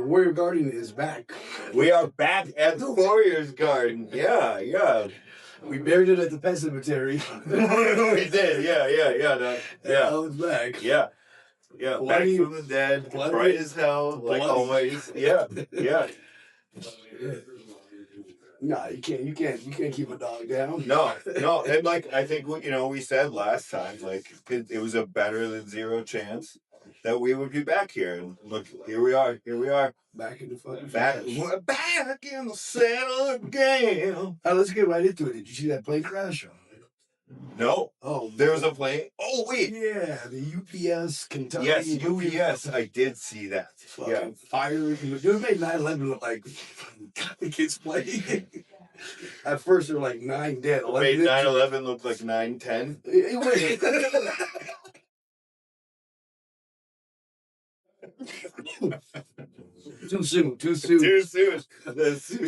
Warrior Garden is back. We are back at the Warriors Garden. Yeah. We buried it at the pet cemetery. We did. Yeah. Now it's back. Yeah. Back from the dead. Bright as hell, like always. Yeah. Nah, you can't keep a dog down. No, and like I think we said last time, like it was a better than zero chance that we would be back here. And look, here we are. Back in the fucking We're back in the saddle again. Let's get right into it. Did you see that plane crash? No. Oh, there was a plane. Oh wait. Yeah, the UPS Kentucky. Yes, UPS. I did see that. Yeah. Fire. It made 9/11 look like kids playing. At first, there were like 9 dead. It made 9/11 look like 9/10. Too soon.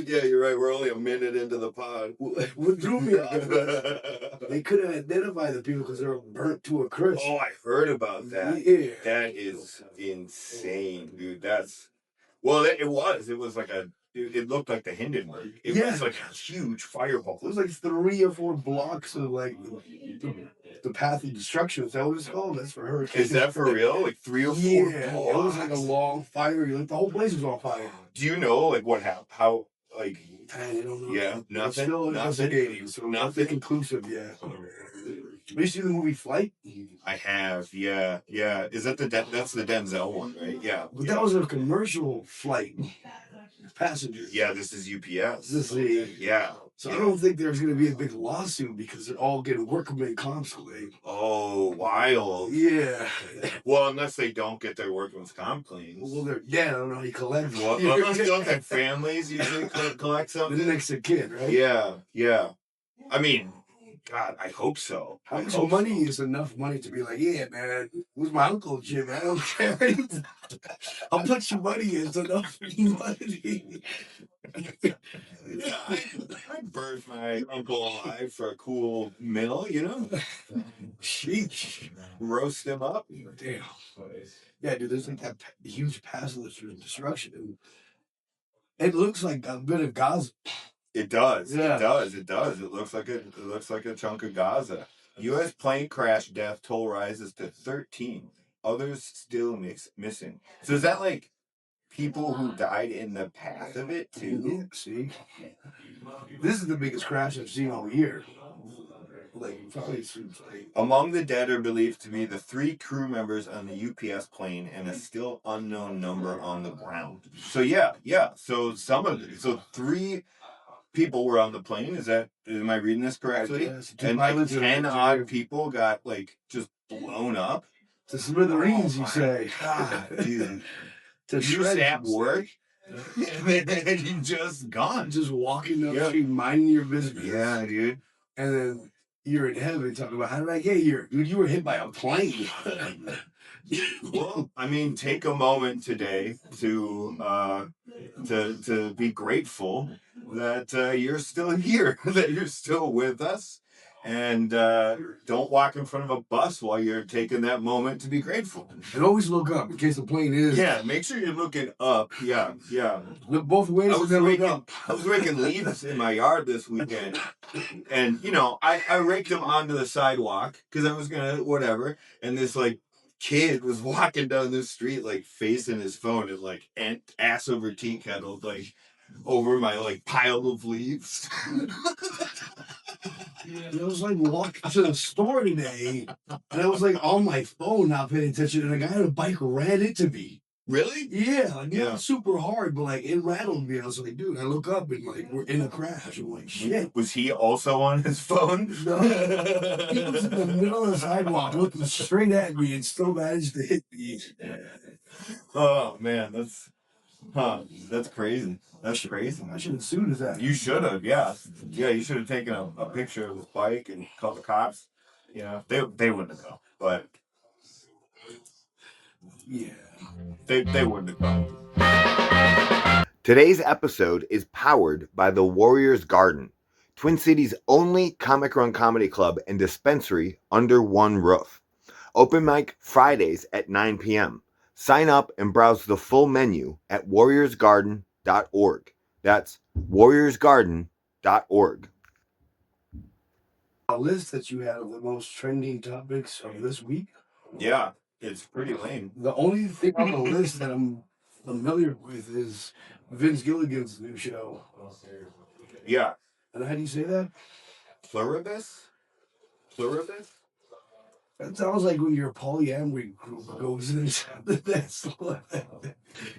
Yeah, you're right. We're only a minute into the pod. What drew me off was they couldn't identify the people because they were burnt to a crisp. Oh, I heard about that. Yeah. That is insane, dude. It was like it looked like the Hindenburg. It was like a huge fireball. It was like 3 or 4 blocks of like the path of destruction. Is that what it's called? That's for hurricanes. Is that for real? Like 3 or 4 blocks? Yeah, it was like a long fire. Like the whole place was on fire. Do you know like what happened? How like? I don't know. Yeah, nothing. It's still investigating, so nothing conclusive yet. Did you see the movie Flight? I have, yeah. Is that that's the Denzel one, right? Yeah. But that was a commercial flight. Passengers. Yeah, this is UPS. Yeah. So I don't think there's going to be a big lawsuit because they're all getting workman comp claim. Oh, wild. Yeah. Well, unless they don't get their workman's comp claims. Well, they're dead. I don't know how you collect them. Well, don't their families usually collect something? The next kid, right? Yeah. I mean, God, I hope so. How much money is enough money to be like, yeah, man, who's my uncle, Jim? I don't care. How much money is enough money? I'd burn my uncle alive for a cool meal, Sheesh. Roast him up. Damn. Yeah, dude, there's like that huge path of destruction. It looks like a bit of Gaza. It does. Yeah. It does. It looks like a chunk of Gaza. U.S. plane crash death toll rises to 13. Others still missing. So is that like people who died in the path of it too? Yeah, see? This is the biggest crash I've seen all year. Probably seems like. Among the dead are believed to be the 3 crew members on the UPS plane and a still unknown number on the ground. So yeah. So 3 people were on the plane. Am I reading this correctly? Yes. And like 10 odd people got like just blown up. To smithereens, you say. Dude. You just at work and you just gone. Just walking down the street, minding your business. Yeah, dude. And then you're in heaven talking about, how did I get here? Dude, you were hit by a plane. Well, I mean, take a moment today to be grateful that you're still here, that you're still with us, and don't walk in front of a bus while you're taking that moment to be grateful. And always look up in case the plane is. Yeah, make sure you're looking up. Yeah. Look both ways. I was raking leaves in my yard this weekend, and I raked them onto the sidewalk because I was gonna whatever, and this like kid was walking down the street like facing his phone and like ass over tea kettle like over my like pile of leaves. I was like walking to the store today, and I was like on my phone, not paying attention, and a guy on a bike ran into me. Really? Yeah, not super hard, but like it rattled me. I was like, dude, I look up and like we're in a crash. I'm like, shit. Was he also on his phone? No. He was in the middle of the sidewalk looking straight at me and still managed to hit me. Oh man, that's crazy. That's crazy. I should have sued his ass. You should have, yeah. Yeah, you should have taken a picture of his bike and called the cops. Yeah, they wouldn't have come, but yeah, they wouldn't have come. Today's episode is powered by the Warriors Garden, Twin Cities' only comic run comedy club and dispensary under one roof. Open mic Fridays at 9 p.m. Sign up and browse the full menu at warriorsgarden.org. That's warriorsgarden.org. A list that you had of the most trending topics of this week. Yeah, it's pretty lame. The only thing on the list that I'm familiar with is Vince Gilligan's new show. Yeah. And how do you say that? Pluribus? Pluribus? That sounds like when your polyamory group goes in. That's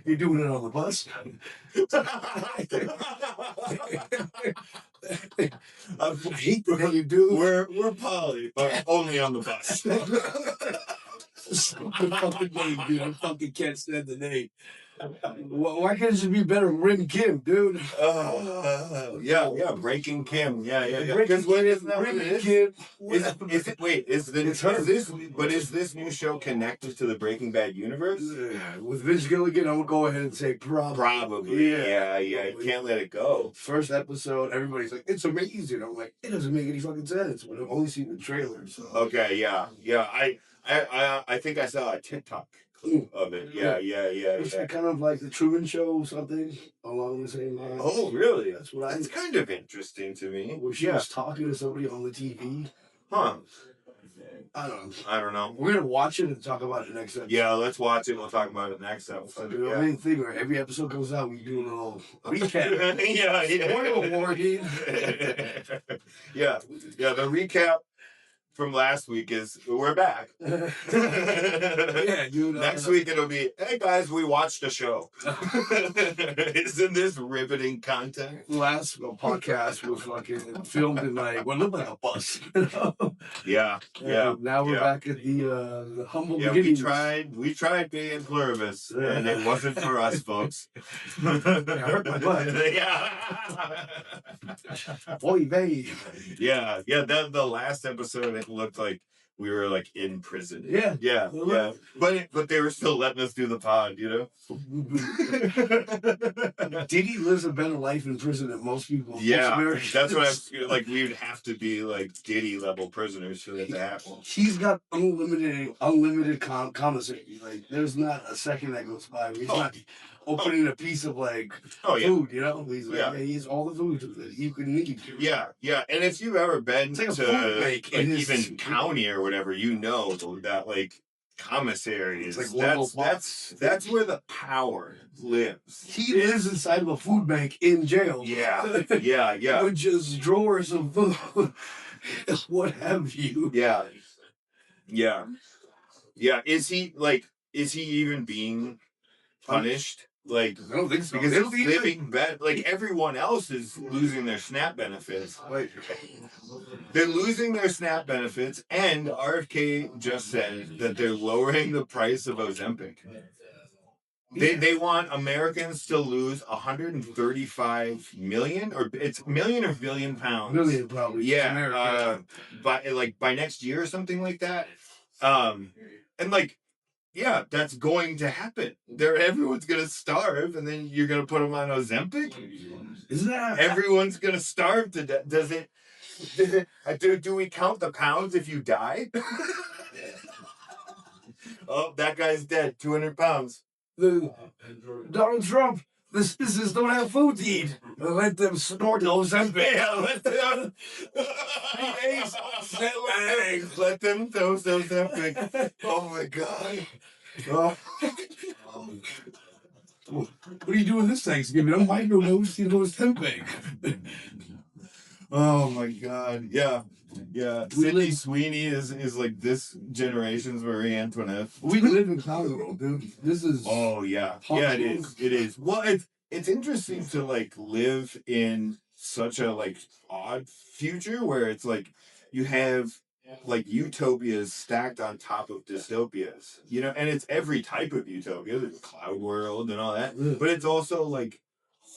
you're doing it on the bus. I hate the way you do. We're poly, but only on the bus. Stupid fucking name, dude. I fucking can't stand the name. Why can't it just be better Rin Kim, dude? Yeah, Breaking Kim. Yeah. Because what isn't that Rin what it is? Kim. Is this new show connected to the Breaking Bad universe? With Vince Gilligan, I'm gonna go ahead and say probably. Probably. Yeah. You can't let it go. First episode, everybody's like, it's amazing. I'm like, it doesn't make any fucking sense. But I've only seen the trailer. So. Okay, yeah. I think I saw a TikTok clip of it. Yeah. It's kind of like the Truman Show or something along the same lines. Oh, really? That's kind of interesting to me. Where she was talking to somebody on the TV. Huh. I don't know. know. We're gonna watch it and talk about it next episode. Yeah, let's watch it. We'll talk about it next episode. The main thing, where every episode comes out, we do a little recap. yeah. Spoiler warning. yeah. The recap from last week is we're back. Yeah, dude. Next week it'll be, hey guys, we watched a show. Isn't this riveting content? Last podcast was fucking filmed in like what looked like a bus. Yeah. Now we're back at the humble beginnings. beginnings. We tried being pluribus, and it wasn't for us, folks. I hurt my butt. Yeah. Boy, babe. Yeah. The last episode, it looked like we were like in prison. Yeah. But they were still letting us do the pod, you know. Diddy lives a better life in prison than most people. Yeah, that's what I'm like. We would have to be like Diddy level prisoners for that to happen. He's got unlimited commissary. Like, there's not a second that goes by where he's not opening a piece of like food. You know, he's like, he's all the food that you can need. Yeah. And if you've ever been like to even county or whatever, you know that like commissary is like that's where the power lives. He lives inside of a food bank in jail. Yeah. With just drawers of food. What have you? Yeah. Is he even being punished? Like, I don't think so. Because he's living bad. Like, everyone else is losing their SNAP benefits. They're losing their SNAP benefits, and RFK just said that they're lowering the price of Ozempic. They want Americans to lose 135 million, or it's million or billion pounds. Million, probably. Yeah. By next year or something like that. And like, yeah, that's going to happen. Everyone's gonna starve, and then you're gonna put them on Ozempic. Isn't that everyone's gonna starve to death? Does it? Do we count the pounds if you die? Oh, that guy's dead. 200 pounds. Donald Trump. The citizens don't have food to eat. Let them snort Ozempic. Yeah, let them dose Ozempic. Oh my God. What are you doing this Thanksgiving? I'm microdosing Ozempic. Oh my God. Yeah. Sydney Sweeney is like this generation's Marie Antoinette. We live in Colorado, dude. This is. Oh yeah. Yeah, it is. It is. Well, it's interesting to like live in such a like odd future where it's like you have like utopias stacked on top of dystopias, you know, and it's every type of utopia. There's a cloud world and all that, but it's also like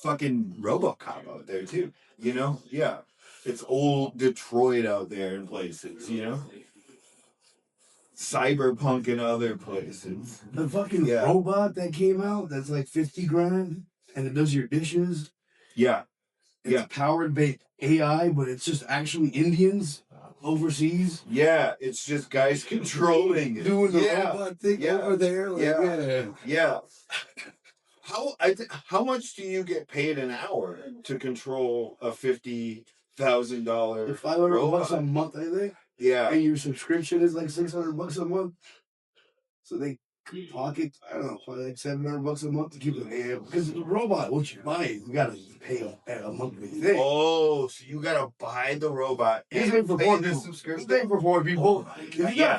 fucking RoboCop out there too, you know? Yeah. It's old Detroit out there in places, you know? Cyberpunk in other places. The fucking robot that came out that's like 50 grand and it does your dishes. Yeah. It's powered by AI, but it's just actually Indians. overseas. Yeah, it's just guys controlling it. Doing the robot thing over there. Like, yeah. How much do you get paid an hour to control a $50,000 $500 a month, I think. Yeah. And your subscription is like $600 a month. So they pocket, I don't know, probably like $700 a month to keep it there. Because the robot, once you buy it, you gotta pay a monthly thing. Oh, so you gotta buy the robot and pay the subscription. He's paying for 4 people.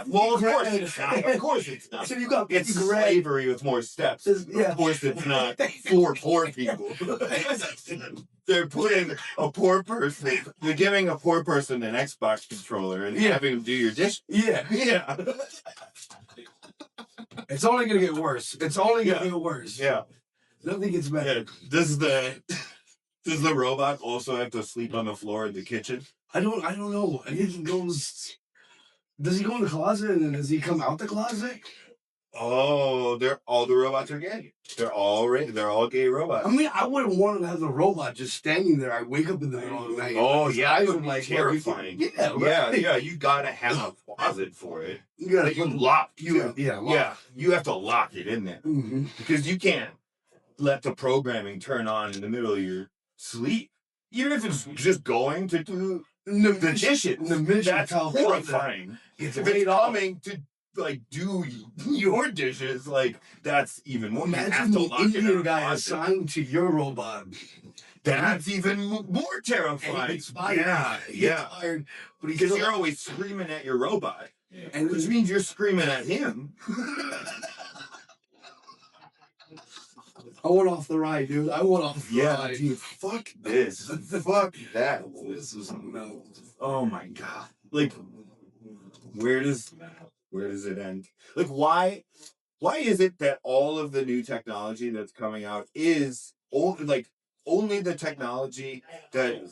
Well, of course it's not. Of course it's not. So you got it's slavery with more steps. Of course it's not 4 poor people. They're putting a poor person. They're giving a poor person an Xbox controller and having them do your dish. Yeah. It's only gonna get worse. It's only gonna get worse. Yeah. Nothing gets better. Yeah. Does the robot also have to sleep on the floor in the kitchen? I don't know. Does he go in the closet and then does he come out the closet? Oh, all the robots are gay. They're all gay robots. I mean, I wouldn't want to have the robot just standing there. I wake up in the middle of the night. Oh yeah, I would like terrifying. Yeah. You gotta have a closet for it. You gotta lock. You have to lock it in there because you can't let the programming turn on in the middle of your sleep. Even if it's just going to do the dishes. That's horrifying. If it's coming to do your dishes, that's even more. Imagine the Indian guy assigned to your robot. That's even more terrifying. Yeah. Tired, but because you're always screaming at your robot, and which means you're screaming at him. I went off the ride, dude. I went off the ride. Dude, fuck this. Fuck that. This was no. Oh my god. Where does it end? Why is it that all of the new technology that's coming out is only the technology that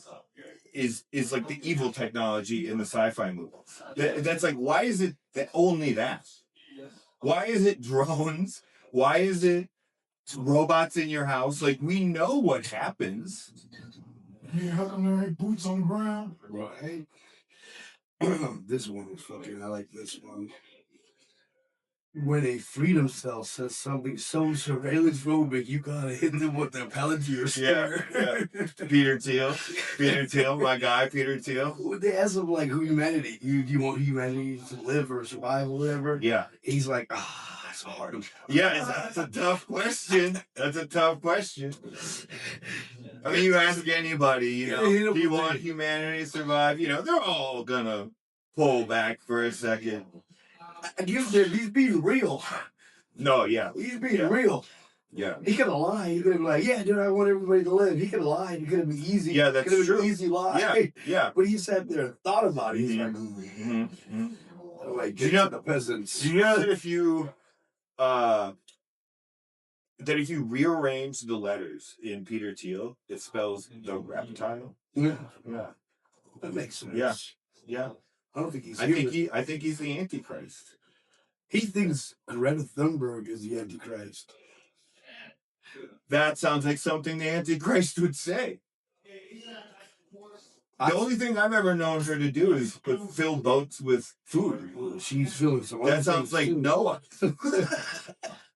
is the evil technology in the sci-fi movies? That's why is it that only that? Why is it drones? Why is it robots in your house? We know what happens. Yeah, how come there ain't boots on the ground? Right. This one is fucking. I like this one. When a freedom cell says something so surveillance phobic, you gotta hit them with the pellet to your spear. Yeah. Peter Thiel, my guy, Peter Thiel. They ask him humanity. You want humanity to live or survive or whatever? Yeah. He's like, that's hard. Yeah, that's a tough question. I mean, you ask anybody, do you want humanity to survive? They're all gonna pull back for a second. He's being real. No, yeah. He's being real. Yeah. He could have lied. He could have been like, yeah, dude, I want everybody to live. He could have lied. It could have been easy. Yeah, that's true. An easy lie. Yeah. But he sat there and thought about it. He's like, the peasants. Do you know that if you rearrange the letters in Peter Thiel, it spells the reptile? Yeah. That makes sense. Yeah. I don't think he's. I think he's the Antichrist. He thinks Greta Thunberg is the Antichrist. That sounds like something the Antichrist would say. The only thing I've ever known her to do is fill boats with food. She's filling some. That sounds like Noah.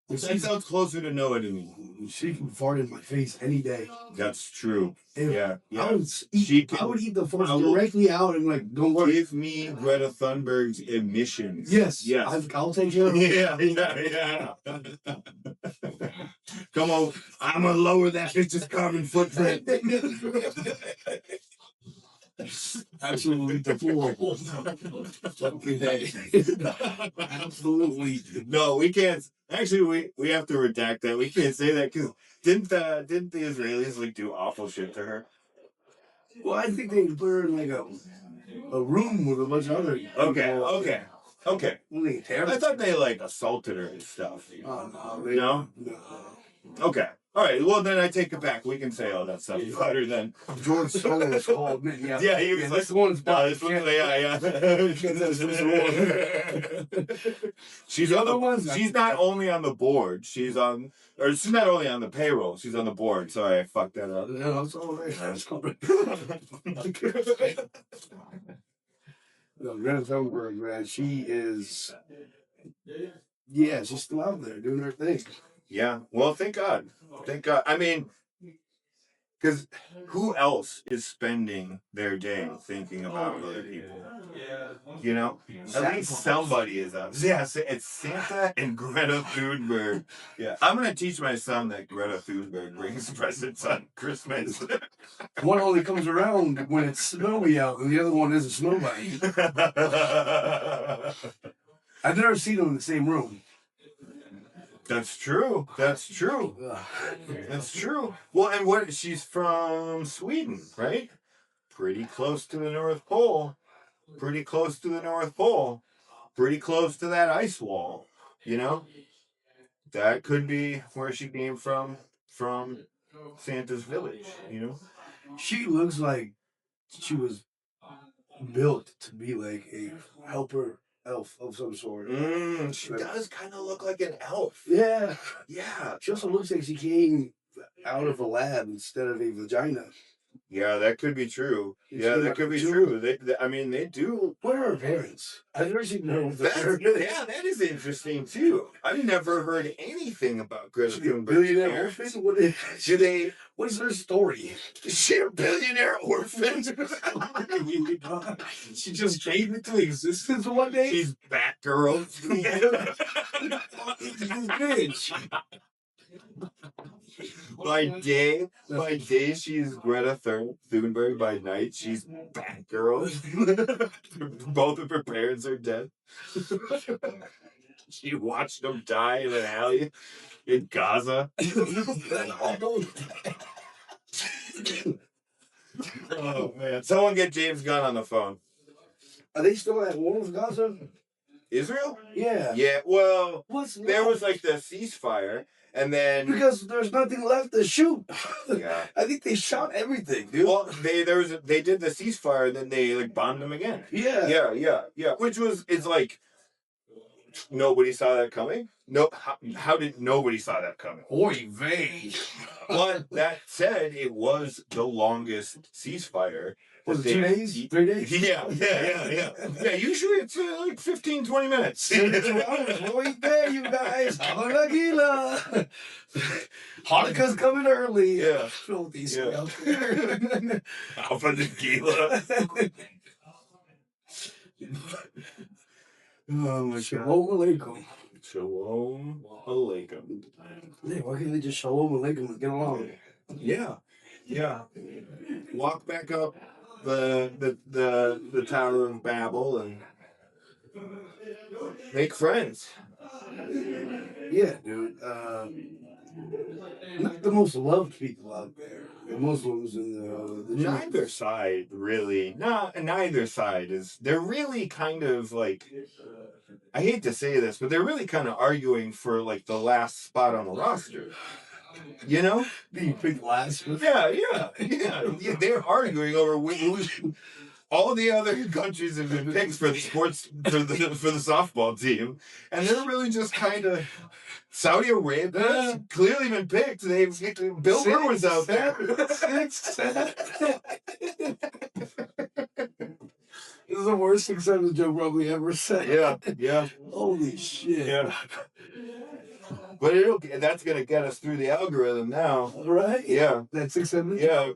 That sounds closer to Noah to me. She can fart in my face any day. That's true. Yeah. I would eat the farts directly out and don't worry. Give me Greta Thunberg's emissions. Yes. I'll take care of it. Yeah. Come on, I'm gonna lower that bitch's carbon footprint. Absolutely deplorable. Absolutely. No, we can't. Actually, we have to redact that. We can't say that because didn't the Israelis do awful shit to her? Well, I think they put her in a room with a bunch of other. Okay. I thought they assaulted her and stuff. Oh no. No. Okay. All right, well, then I take it back. We can say all that stuff better than George Soros called me. Yeah, he was this one's yeah. She's on the ones. She's not only on the board. She's not only on the payroll. She's on the board. Sorry, I fucked that up. No, it's all right. No, Greta Thunberg, man, she is. Yeah, she's still out there doing her thing. Yeah. Well, thank God. Thank God. I mean, because who else is spending their day thinking about other people? You know, at least somebody is up. Yeah, it's Santa and Greta Thunberg. Yeah, I'm gonna teach my son that Greta Thunberg brings presents on Christmas. One only comes around when it's snowy out, and the other one isn't snow bunny. I've never seen them in the same room. That's true. That's true. That's true. Well, and what? She's from Sweden, right? Pretty close to the North Pole. Pretty close to the North Pole. Pretty close to that ice wall. You know, that could be where she came from Santa's village. You know, She looks like she was built to be like a helper elf of some sort. She does kind of look like an elf. Yeah. Yeah. She also looks like she came out of a lab instead of a vagina. Yeah, that could be true. Yeah, that could be true. I mean, they do. What are her parents? I've never seen her with her. Yeah, that is interesting too. I've never heard anything about Greta Thunberg. Billionaire orphan? What is her story? Is she a billionaire orphan? She just came into existence one day? She's Batgirl. Bitch. By day, she's Greta Thunberg. By night, she's Batgirl. Both of her parents are dead. She watched them die in an alley in Gaza. Oh man! Someone get James Gunn on the phone. Are they still at war with Gaza? Israel? Yeah. Yeah. Well, there left? was like the ceasefire, and then Because there's nothing left to shoot. Yeah. I think they shot everything, dude. Well, they did the ceasefire, and then they like bombed them again. Yeah. Yeah. Which it's like nobody saw that coming. No, how did nobody saw that coming? Oy vey. But that said, it was the longest ceasefire. Was it 2 days? 3 days? Yeah. Yeah, usually it's like 15, 20 minutes. 72 hours. Oy vey, you guys. Hanukkah. Hanukkah's coming early. Yeah. Throw these Yeah. out there. Alpha Nagila. Oh my God. Shalom Aleichem. Shalom Aleichem. Hey, why can't they just Shalom Aleichem and get along? Yeah. Walk back up the Tower of Babel and make friends. Yeah, dude. Not the most loved people out there. The Muslims and the Neither side really. Neither side is. They're really kind of like. I hate to say this, but they're really kind of arguing for like the last spot on the roster. You know? The big last. Yeah. They're arguing over who's. All the other countries have been picked for the sports for the softball team, and they're really just kind of Saudi Arabia's clearly been picked. Bill Burr was out there. 6-7. This is the worst 6-7 joke probably ever said. Yeah. Holy shit. Yeah. But that's gonna get us through the algorithm now. Right? Yeah. That 6-7? Yeah.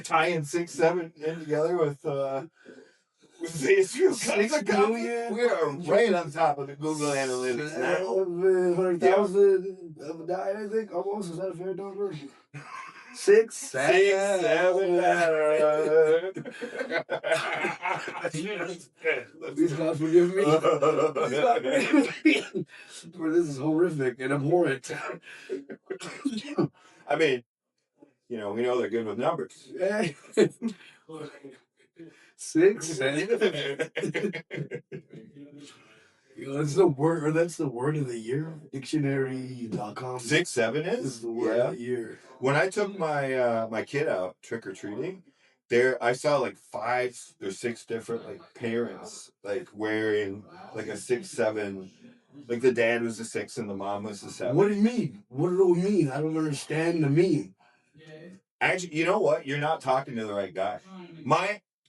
Tying 6-7 in together with the Israel 6 million. We are right on top of the Google Analytics now. 100,000 have died, I think. Almost. Is that a fair number? 6, 7. Please God forgive me. For this is horrific and abhorrent. I mean, we know they're good with numbers. 6, 7. That's the word. That's the word of the year. Dictionary.com. 6-7 is the word of the year. When I took my kid out trick or treating, I saw like 5 or 6 different like parents like wearing like a 6-7. Like the dad was a 6 and the mom was a 7. What do you mean? What do it mean? I don't understand the meme. Actually, you know what? You're not talking to the right guy.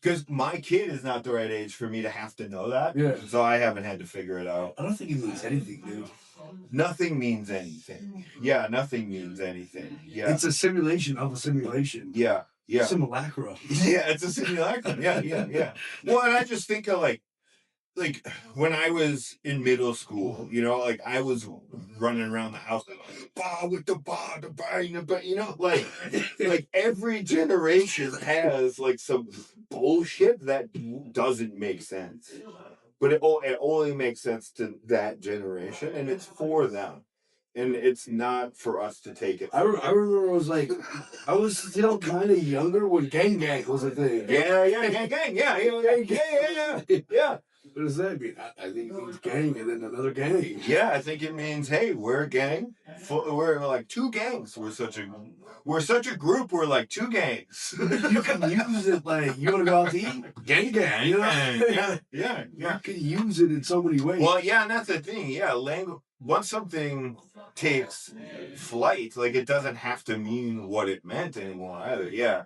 Because my kid is not the right age for me to have to know that. Yeah. So I haven't had to figure it out. I don't think it means anything, dude. Nothing means anything. Yeah, nothing means anything. Yeah. It's a simulation of a simulation. Yeah. Yeah. Simulacra. Yeah, it's a simulacrum. Yeah. Well, and I just think of like when I was in middle school, you know, like I was running around the house like bah with the bah, you know, like every generation has like some bullshit that doesn't make sense. But it only makes sense to that generation, and it's for them. And it's not for us to take it. I remember I was still kind of younger when gang was a thing. Yeah, gang. Yeah. What does that mean? I think it means gang and then another gang. Yeah, I think it means, hey, we're a gang. We're like two gangs. We're such a group. We're like two gangs. You can use it like, you want to go out to eat? Gang. You know? Yeah. You can use it in so many ways. Well, yeah, and that's the thing. Yeah, language. Once something takes flight, like it doesn't have to mean what it meant anymore either. Yeah.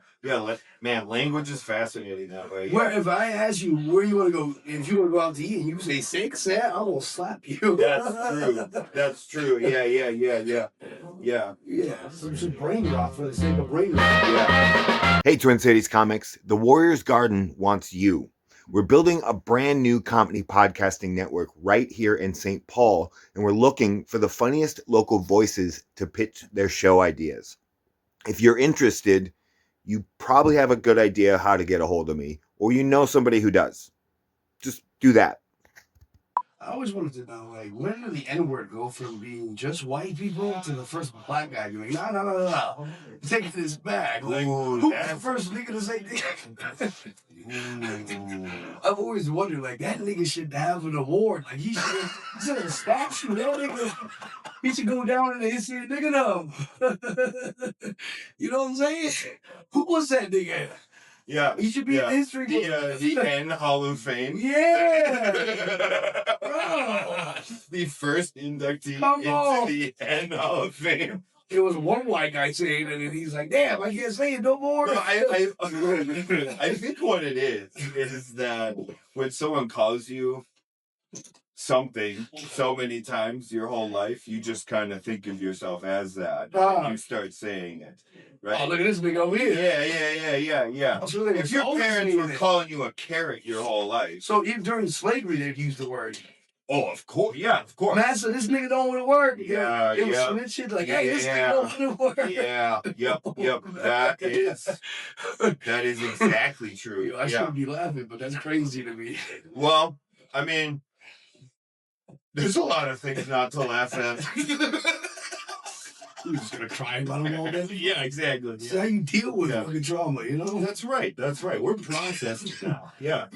Man, language is fascinating that way. Yeah. Where if I ask you where you want to go, if you want to go out to eat and you say 6, I'm gonna slap you. That's true. Yeah. Some brain rot for the sake of brain rot. Yeah. Hey, Twin Cities Comics, the Warriors Garden wants you. We're building a brand new comedy podcasting network right here in St. Paul, and we're looking for the funniest local voices to pitch their show ideas. If you're interested, you probably have a good idea how to get a hold of me, or you know somebody who does. Just do that. I always wanted to know, like, when did the N-word go from being just white people to the first black guy doing, no. Taking this back. Like, who was the first nigga to say nigga? I've always wondered, like, that nigga should have an award. Like, he should have a statue. That nigga, he should go down in the history of nigga now. You know what I'm saying? Who was that nigga? Yeah. He should be in the history book. The N Hall of Fame. Yeah. Bro. The first inductee into the N Hall of Fame. It was one white guy saying it, and he's like, damn, I can't say it no more. No, I think what it is that when someone calls you something so many times your whole life, you just kind of think of yourself as that. And you start saying it. Right? Oh, look at this nigga over here. Yeah. So if your parents were calling you a carrot your whole life. So even during slavery, they'd use the word. Oh, of course. Yeah, of course. Master, this nigga don't want to work. Yeah. It was some shit like, hey, this nigga don't want to work. Yeah. Yep. That is exactly true. I shouldn't be laughing, but that's crazy to me. Well, I mean, there's a lot of things not to laugh at. You're just gonna cry about them all day? Yeah, exactly. That's how you deal with fucking trauma, you know? That's right. We're processing now. Yeah.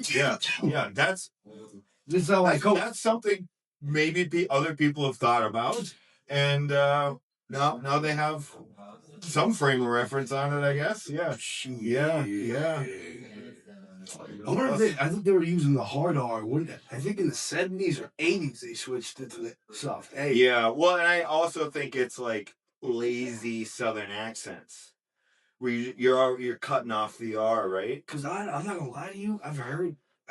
That's how I cope. That's something maybe other people have thought about, and now they have some frame of reference on it, I guess. Yeah. I wonder if I think they were using the hard R. I think in the 70s or 80s they switched it to the soft A. Yeah, well, and I also think it's like lazy Southern accents where you're cutting off the R, right? Because I'm not gonna lie to you, I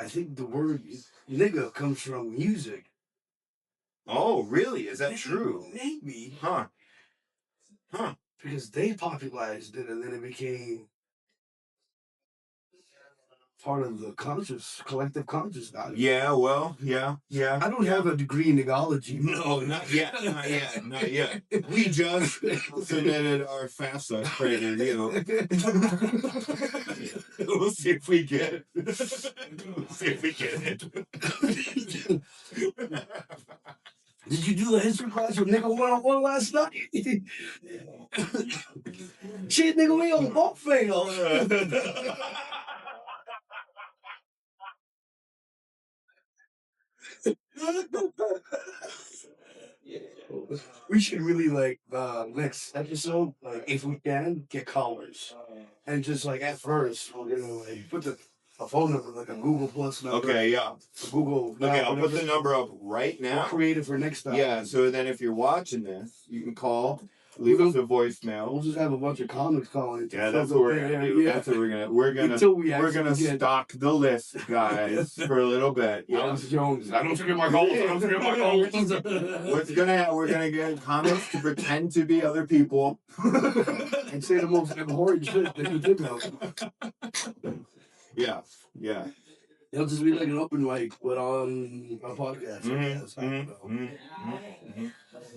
think the word nigga comes from music. Oh, really? Is that true? Maybe. Huh. Because they popularized it and then it became part of the collective conscious value. Yeah, well, yeah. I don't have a degree in nigology. No, not yet. We just submitted our FAFSA credit, We'll see if we get it. Did you do a history class with nigga 1-on-1 last night? Shit, nigga, we on both fail. We should really next episode, if we can, get callers. And just at first, we're gonna put a phone number, like a Google Plus number. Okay, yeah. Google. Okay, I'll put the number up right now. We'll create it for next time. Yeah, so then if you're watching this, you can call Leave us a voicemail. We'll just have a bunch of comics calling. Yeah, that's what we're gonna do. Yeah. That's what we're gonna stock the list, guys, for a little bit. Alex Jones. I don't forget my goals. I don't forget my goals. We're gonna get comics to pretend to be other people and say the most abhorrent shit that you did know. Yeah. It'll just be like an open mic, but on a podcast.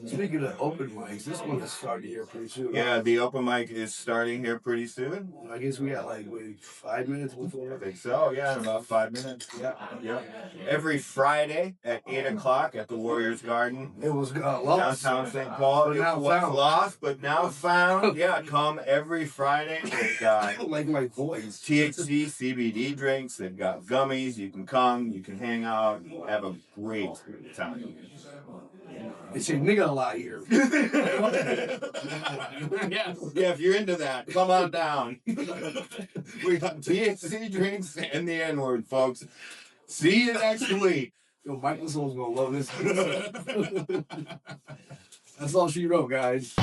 Speaking of open mics, this one is starting here pretty soon. Yeah, the open mic is starting here pretty soon. I guess we got like 5 minutes before. I think so. Yeah, in about 5 minutes. Yeah. Every Friday at 8 o'clock at the Warriors Garden. It was lost. Downtown St. Paul. It was lost, but now found. Yeah, come every Friday. They've got like my voice. THC, CBD drinks. They've got gummies. You can come. You can hang out. Have a great time. They say nigga a lot here. Yeah, if you're into that, come on down. We got THC drinks and the N-word, folks. See you next week. Yo, Michael Soul's gonna love this. That's all she wrote, guys.